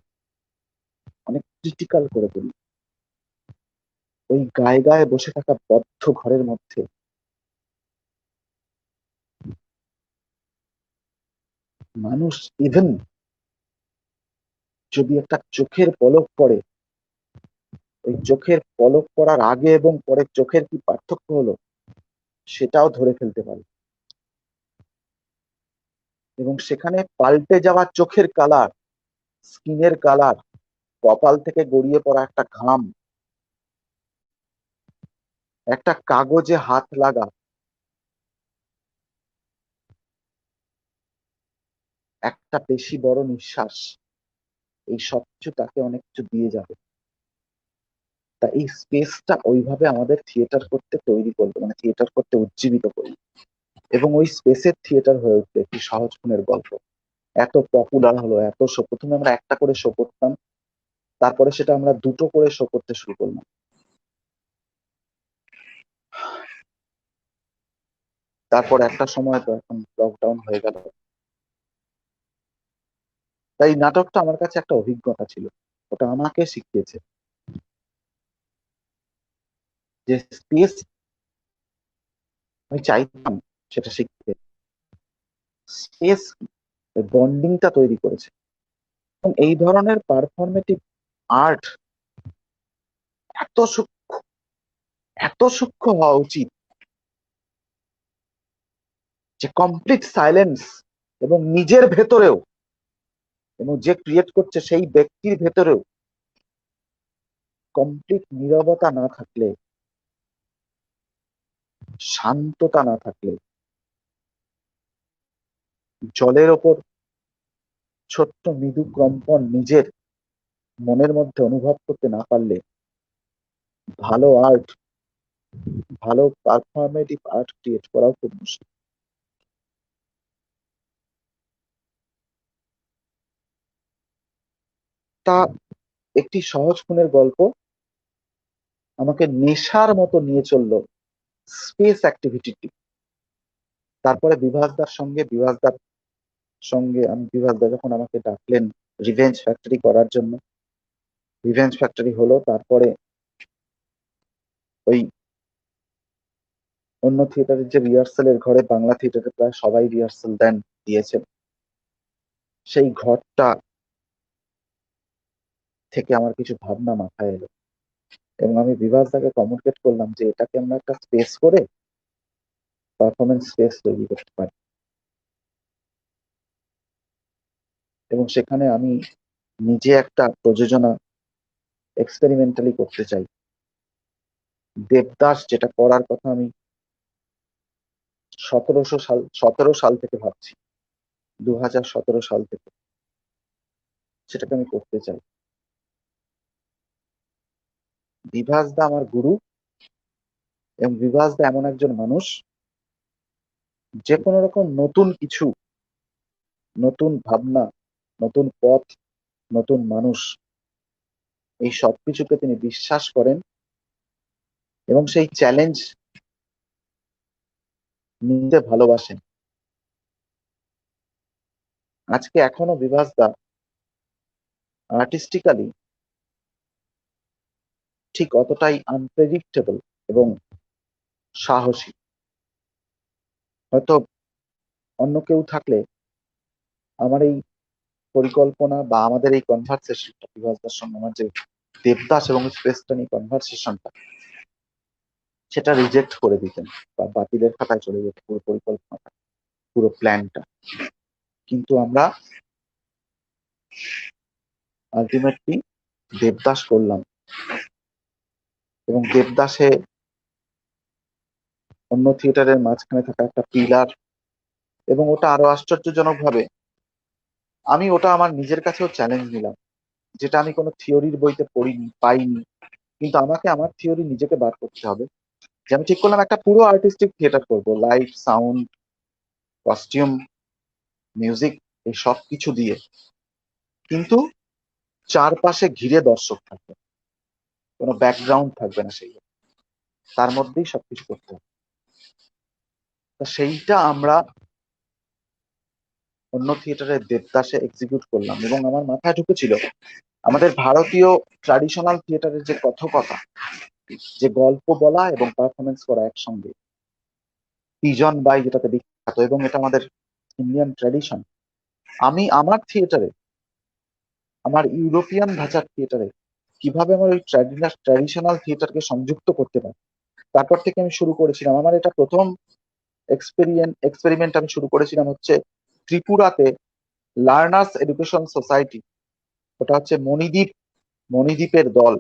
অনেক ক্রিটিক্যাল করে তুললো। ওই গায়ে গায়ে বসে থাকা বদ্ধ ঘরের মধ্যে মানুষ ইভেন যদি একটা চোখের পলক পড়ে, ওই চোখের পলক পড়ার আগে এবং পরে চোখের কি পার্থক্য হলো সেটাও ধরে ফেলতে পারে। এবং সেখানে পাল্টে যাওয়া চোখের কালার, স্কিনের কালার, কপাল থেকে গড়িয়ে পড়া একটা ঘাম, একটা কাগজে হাত লাগা, একটা বেশি বড় নিঃশ্বাস, এই সবকিছু তাকে অনেক কিছু দিয়ে যাবে। তা এই স্পেসটা ওইভাবে আমাদের থিয়েটার করতে তৈরি করলো, মানে থিয়েটার করতে উজ্জীবিত করলো। এবং ওই স্পেসের থিয়েটার হয়ে উঠলো একটি সহজ খুনের গল্প। এত পপুলার হলো, এত শো, প্রথমে আমরা একটা করে শো করতাম, তারপরে সেটা আমরা দুটো করে শো করতে শুরু করলাম। তারপর একটা সময় তো এখন লকডাউন হয়ে গেল। তাই নাটকটা আমার কাছে একটা অভিজ্ঞতা ছিল, ওটা আমাকে শিখিয়েছে যে স্পেস আমি চাইতাম সেটা শিখতে। স্পেস বন্ডিংটা তৈরি করেছে। এবং এই ধরনের পারফরমেটিভ আর্ট এত সূক্ষ্ম, এত সূক্ষ্ম হওয়া উচিত যে কমপ্লিট সাইলেন্স, এবং নিজের ভেতরেও, এবং যে ক্রিয়েট করছে সেই ব্যক্তির ভেতরেও কমপ্লিট নীরবতা না থাকলে, শান্ততা না থাকলে, জলের ওপর ছোট্ট মৃদু কম্পন নিজের মনের মধ্যে অনুভব করতে না পারলে ভালো আর্ট, ভালো পারফরমেটিভ আর্ট ক্রিয়েট করাও খুব মুশকিল। তা একটি সহজ খুনের গল্প আমাকে নেশার মতো নিয়ে চললো স্পেস অ্যাক্টিভিটি। তারপরে বিভাসদার যখন আমাকে ডাকলেন রিভেঞ্জ ফ্যাক্টরি করার জন্য, রিভেঞ্জ ফ্যাক্টরি হলো। তারপরে ওই অন্য থিয়েটারের যে রিহার্সালের ঘরে, বাংলা থিয়েটারে প্রায় সবাই রিহার্সাল দিয়েছেন, সেই ঘরটা থেকে আমার কিছু ভাবনা মাথায় এলো। এবং আমি বিভাসদাকে কমিউনিকেট করলাম যে এটাকে আমরা একটা স্পেস করে পারফরমেন্স স্পেস তৈরি করতে পারি। এবং সেখানে আমি নিজে একটা প্রযোজনা এক্সপেরিমেন্টালি করতে চাই। দেবদাস যেটা করার কথা আমি 17 সাল থেকে ভাবছি, 2017 সাল থেকে সেটাকে আমি করতে চাই। বিভাসদা আমার গুরু, এবং বিভাসদা এমন একজন মানুষ যে কোনো রকম নতুন কিছু, নতুন ভাবনা, নতুন পথ, নতুন মানুষ, এই সব কিছুকে তিনি বিশ্বাস করেন এবং সেই চ্যালেঞ্জ নিতে ভালোবাসেন। আজকে এখনো বিভাসদা আর্টিস্টিক্যালি ঠিক অতটাই আনপ্রেডিক্টেবল এবং সাহসী। হয়তো অন্য কেউ থাকলে আমার এই পরিকল্পনা বা আমাদের এই কনভারসেশনটা, বিভাসদার সঙ্গে আমার যে দেবদাস এবং স্পেসটা নিয়ে কনভারসেশনটা, সেটা রিজেক্ট করে দিতেন বা বাতিলের খাতায় চলে যেত পুরো পরিকল্পনাটা, পুরো প্ল্যানটা। কিন্তু আমরা আলটিমেটলি দেবদাস করলাম, এবং দেবদাসে অন্য থিয়েটারের মাঝখানে থাকা একটা পিলার, এবং ওটা আরো আশ্চর্যজনক ভাবে আমি ওটা আমার নিজের কাছেও চ্যালেঞ্জ নিলাম, যেটা আমি কোনো থিওরির বইতে পড়িনি, পাইনি, কিন্তু আমাকে আমার থিওরি নিজেকে বার করতে হবে। যে আমি ঠিক করলাম একটা পুরো আর্টিস্টিক থিয়েটার করব, লাইট, সাউন্ড, কস্টিউম, মিউজিক, এই সব কিছু দিয়ে, কিন্তু চারপাশে ঘিরে দর্শক থাকবে, কোনো ব্যাকগ্রাউন্ড থাকবে না, সেই তার মধ্যেই সবকিছু করতে হবে। তা সেইটা আমরা অন্য থিয়েটারের দেবদাসে এক্সিকিউট করলাম, এবং আমার মাথায় ঢুকেছিল আমাদের ভারতীয় ট্র্যাডিশনাল থিয়েটারের যে কথকতা, যে গল্প বলা এবং পারফরমেন্স করা একসঙ্গে, পিজন বাই যেটাতে বিখ্যাত, এবং এটা আমাদের ইন্ডিয়ান ট্র্যাডিশন। আমি আমার থিয়েটারে, আমার ইউরোপিয়ান ধাঁচার থিয়েটারে কিভাবে আমার ওই ট্র্যাডিশনাল থিয়েটারকে সংযুক্ত করতে পারি, তারপর থেকে আমি শুরু করেছিলাম। আমার এটা প্রথম এক্সপেরিমেন্ট আমি শুরু করেছিলাম হচ্ছে ত্রিপুরাতে, লার্নার্স এডুকেশন সোসাইটি, ওটা হচ্ছে মণিদীপের দল।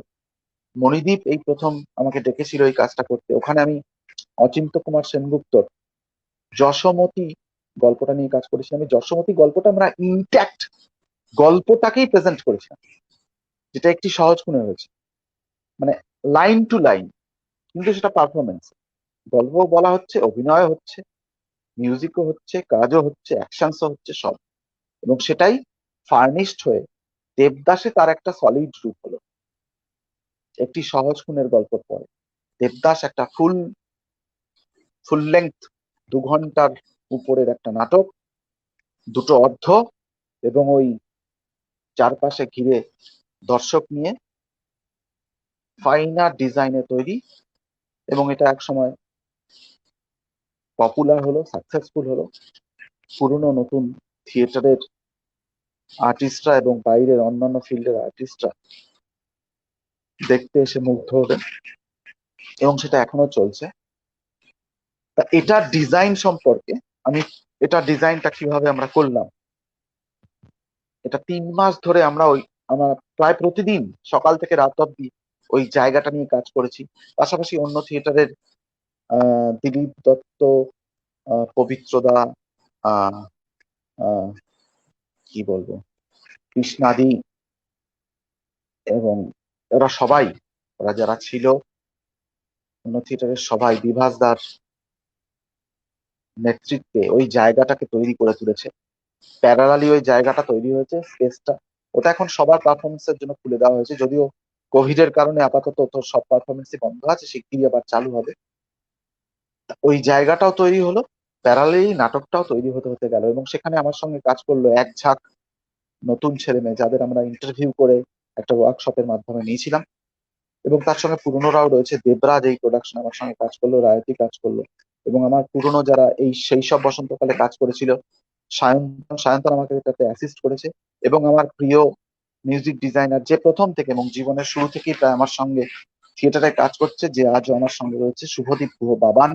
মণিদীপ এই প্রথম আমাকে ডেকেছিল এই কাজটা করতে। ওখানে আমি অচিন্ত কুমার সেনগুপ্তর যশোমতী গল্পটা নিয়ে কাজ করেছিলাম। আমি যশোমতী গল্পটা আমরা ইনট্যাক্ট গল্পটাকেই প্রেজেন্ট করেছিলাম, যেটা একটি সহজ গুণে হয়েছে, মানে লাইন টু লাইন, কিন্তু সেটা পারফরমেন্স, গল্প বলা হচ্ছে, অভিনয় হচ্ছে, মিউজিকও হচ্ছে, কাজও হচ্ছে, অ্যাকশনসও হচ্ছে, সব। এবং সেটাই ফার্নিশড হয়ে দেবদাসে তার একটা সলিড রূপ হলো। একটি সহজ খুনের গল্পের পরে দেবদাস একটা ফুল লেংথ 2 ঘন্টার উপরের একটা নাটক, দুটো অর্ধ, এবং ওই চারপাশে ঘিরে দর্শক নিয়ে ফাইন আর্ট ডিজাইনে তৈরি, এবং এটা এক সময় পপুলার হলো, সাকসেসফুল হলো। পুরনো নতুন থিয়েটারের আর্টিস্টরা এবং বাইরের অন্যান্য ফিল্ডের আর্টিস্টরা দেখতে এসে মুগ্ধ হলেন, এবং সেটা এখনো চলছে। তা এটার ডিজাইন সম্পর্কে আমি, এটা ডিজাইনটা কিভাবে আমরা করলাম, এটা 3 মাস ধরে আমরা আমার প্রায় প্রতিদিন সকাল থেকে রাত অব্দি ওই জায়গাটা নিয়ে কাজ করেছি। পাশাপাশি অন্য থিয়েটারের দিলীপ দত্ত, পবিত্রদা, আহ আহ, কি বলবো, কৃষ্ণাদি, এবং ওরা সবাই, ওরা যারা ছিল অন্য থিয়েটারের সবাই বিভাস দার নেতৃত্বে ওই জায়গাটাকে তৈরি করে তুলেছে। প্যারালালি ওই জায়গাটা তৈরি হয়েছে, স্পেসটা, ওটা এখন সবার পারফরমেন্সের জন্য খুলে দেওয়া হয়েছে, যদিও কোভিড এর কারণে আপাতত তো সব পারফরমেন্সই বন্ধ আছে, শিগগিরই আবার চালু হবে। ওই জায়গাটাও তৈরি হলো, প্যারালালি নাটকটাও তৈরি হতে হতে গেল, এবং সেখানে আমার সঙ্গে কাজ করলো এক ঝাঁক নতুন ছেলে মেয়ে, যাদের আমরা ইন্টারভিউ করে একটা ওয়ার্কশপের মাধ্যমে নিয়েছিলাম, এবং তার সঙ্গে পুরনোরাও রয়েছে। দেবরাজ এই প্রোডাকশন আমার সঙ্গে কাজ করলো, রায়তি কাজ করলো, এবং আমার পুরনো যারা সেই সব বসন্তকালে কাজ করেছিল, সায়ন্তন আমাকে এটাতে অ্যাসিস্ট করেছে। এবং আমার প্রিয় মিউজিক ডিজাইনার, যে প্রথম থেকে এবং জীবনের শুরু থেকেই প্রায় আমার সঙ্গে থিয়েটারে কাজ করছে, যে আজও আমার সঙ্গে রয়েছে, শুভদীপ গুহ বাবান,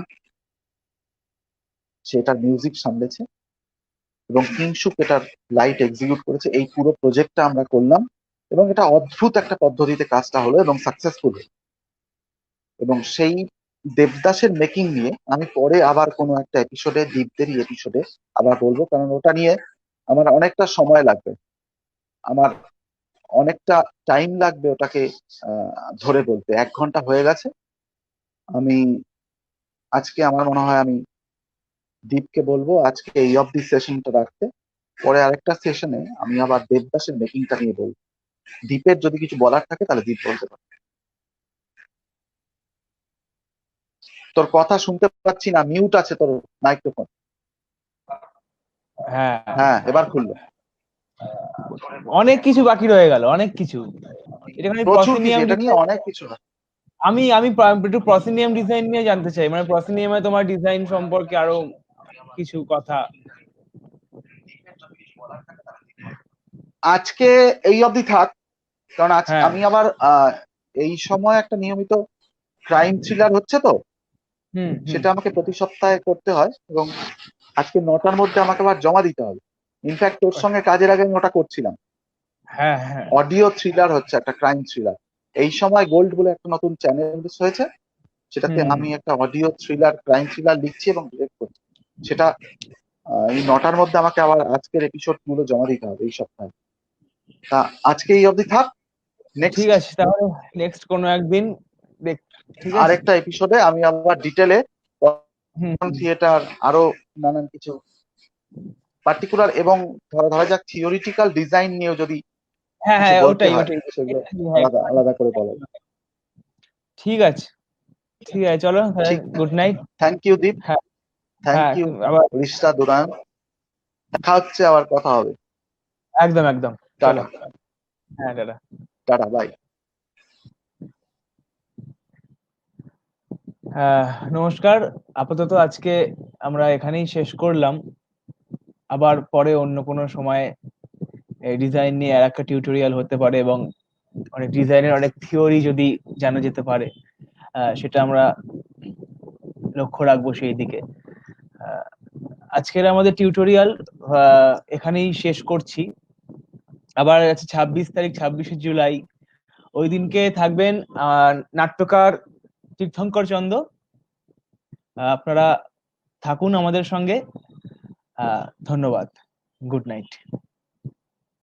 সে এটার মিউজিক সামলেছে, এবং কিংশুক এটার লাইট এক্সিকিউট করেছে। এই পুরো প্রজেক্টটা আমরা করলাম, এবং এটা অদ্ভুত একটা পদ্ধতিতে কাজটা হলো এবং সাকসেসফুল। এবং সেই দেবদাসের মেকিং নিয়ে আমি পরে আবার কোনো একটা এপিসোডে, দীপদেরই এপিসোডে আবার বলবো, কারণ ওটা নিয়ে আমার অনেকটা সময় লাগবে, আমার অনেকটা টাইম লাগবে ওটাকে ধরে বলতে। 1 ঘন্টা হয়ে গেছে। আমি আজকে আমার মনে হয় আমি দীপকে বলবো আজকে এই অবধি সেশনটা রাখতে, পরে আরেকটা সেশনে আমি আবার দেবদাসের মেকিংটা নিয়ে বলবো। দীপের যদি কিছু বলার থাকে তাহলে দীপ বলতে পারে। তোর কথা শুনতে পাচ্ছি না, মিউট আছে তোর মাইক্রোফোন। হ্যাঁ, হ্যাঁ, এবার খুললো। অনেক কিছু বাকি রয়ে গেল, অনেক কিছু। এটা মানে প্রচুর কিছু, প্রসিনিয়াম এটা নিয়ে অনেক কিছু হয়। আমি আমি একটু প্রসিনিয়াম ডিজাইন নিয়ে জানতে চাই, মানে প্রসিনিয়ামে তোমার ডিজাইন সম্পর্কে আরো কিছু কথা। আজকে এই অবধি থাক, কারণ আজ হ্যাঁ, আমি আবার এই সময় একটা নিয়মিত ক্রাইম থ্রিলার হচ্ছে তো, হুম হুম, সেটা আমাকে প্রতি সপ্তাহে করতে হয়, এবং আজকে 9টার মধ্যে আমাকে আবার জমা দিতে হবে। ইনফ্যাক্ট তোর সঙ্গে কাজের আগে আমি ওটা করছিলাম। হ্যাঁ হ্যাঁ অডিও থ্রিলার হচ্ছে একটা ক্রাইম থ্রিলার। এই সময় গোল্ড বলে একটা নতুন চ্যানেল হয়েছে, সেটাতে হুম আমি একটা অডিও থ্রিলার ক্রাইম থ্রিলার লিখছি এবং ডিরেক্ট করছি। সেটা এই 9টার মধ্যে আমাকে আবার আজকের এপিসোড গুলো জমা দিতে হবে এই সপ্তাহে। তা আজকে এই অবধি থাক। ঠিক নেক্সট আছে, তাহলে নেক্সট কোনো একদিন দেখ। ঠিক আছে। আরেকটা এপিসোডে আমি আবার ডিটেলে হুম হুম। থিয়েটার আরো নানান কিছু পার্টিকুলার এবং ধরা যাক থিওরিটিক্যাল ডিজাইন নিয়েও যদি হ্যাঁ কিছু হ্যাঁ, বলতে ওটাই হয় ওটাই। সেগুলো হ্যাঁ, আলাদা আলাদা করে বলা যায়। ঠিক আছে, ঠিক আছে, চলো তাহলে ঠিক। Good night. থ্যাংক ইউ দীপ। হ্যাঁ থ্যাংক হ্যাঁ, ইউ আবার রিশতা দুরান। দেখা হচ্ছে, আবার কথা হবে। একদম একদম। চলো। টাটা। হ্যাঁ দাদা। Tata bye. নমস্কার। আপাতত আজকে আমরা এখানেই শেষ করলাম। আবার পরে অন্য কোনো সময় ডিজাইন নিয়ে আর একটা টিউটোরিয়াল হতে পারে, এবং অনেক ডিজাইনের অনেক থিওরি যদি জানা যেতে পারে, সেটা আমরা লক্ষ্য রাখবো সেই দিকে। আহ, আজকের আমাদের টিউটোরিয়াল এখানেই শেষ করছি। আবার আছে 26 তারিখ, 26শে জুলাই। ওই দিনকে থাকবেন নাট্যকার তীর্থঙ্কর চন্দ। আপনারা থাকুন আমাদের সঙ্গে। ধন্যবাদ। Good night.